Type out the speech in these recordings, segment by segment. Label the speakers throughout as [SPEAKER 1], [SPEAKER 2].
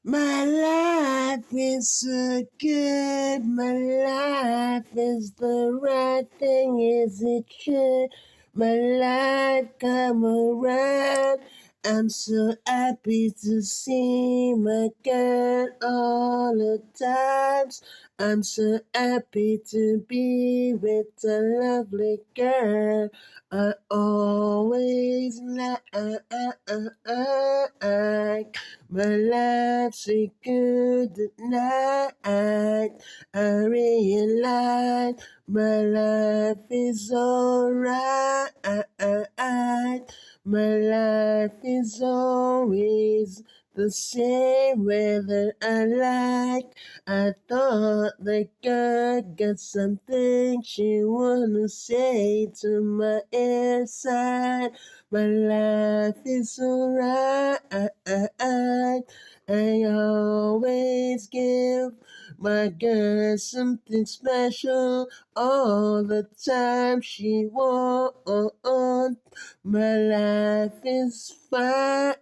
[SPEAKER 1] My life is so good, my life is the right thing as it should. My life come around, I'm so happy to see my girl all the times. I'm so happy to be with a lovely girl. I always like my life's a good night. I realize my life is alright. My life is always the same whether I like. I thought the girl got something she wanna say to my inside. My life is alright. I always give my girl something special all the time she wants. My life is fine.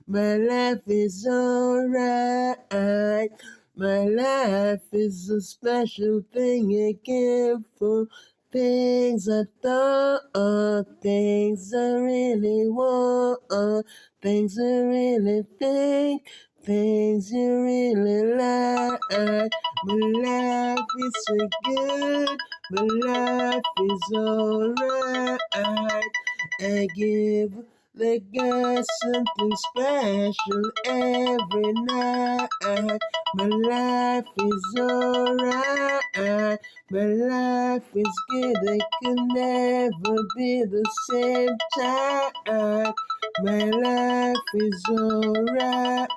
[SPEAKER 1] My life is alright. My life is a special thing again for things I thought, things I really want, things I really think, things you really like. My life is so good, my life is alright. I give the guy something special every night. My life is alright. My life is good. It could never be the same time. My life is alright.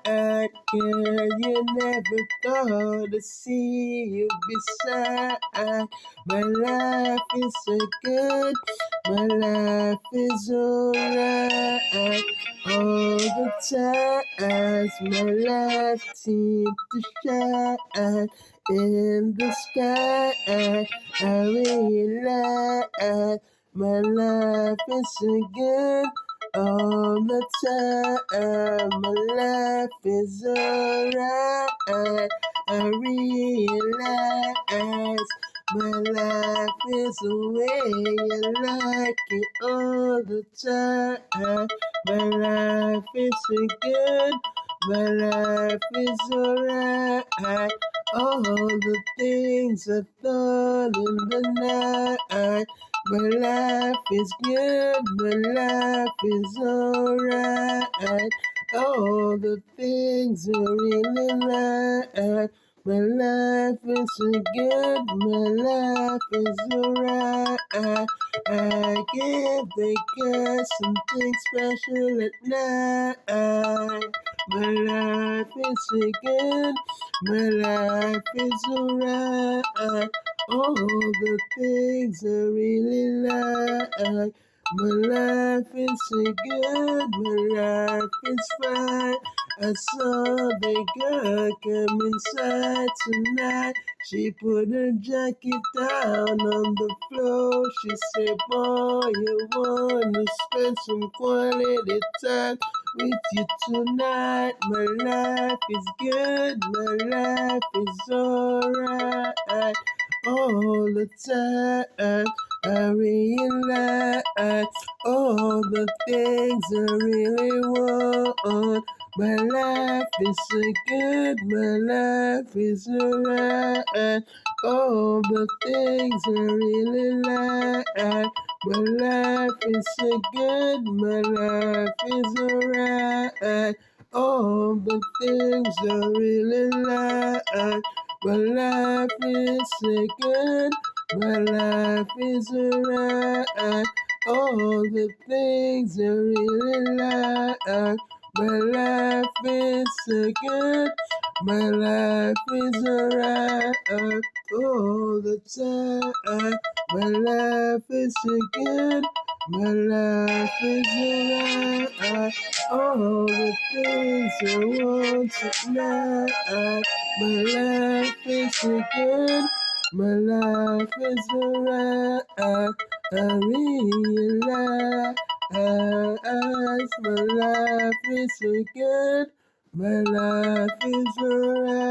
[SPEAKER 1] Girl, you never thought to see you beside. My life is so good. My life is alright all the time. My life seems to shine in the sky. I realize my life is so good all the time. My life is alright. I realize my life is the way I like it all the time. My life is so good. My life is alright. All the things I thought in the night. My life is good. My life is alright. All the things I really like. My life is so good, my life is alright. I give the girl something special at night. My life is so good, my life is alright. All the things I really like. My life is so good, my life is fine. I saw the girl come inside tonight. She put her jacket down on the floor. She said, boy, you wanna spend some quality time with you tonight. My life is good, my life is alright. All the time I realize all the things I really want. My life is so good, my life is alright. All the things I really like. My life is so good, my life is alright. All the things I really like. My life is so good, my life is alright. All the things I really like. My life is so good. My life is alright all the time. My life is so good. My life is alright. All the things I want tonight. My life is so good. My life is alright. I realize my life is so good. My life is alright.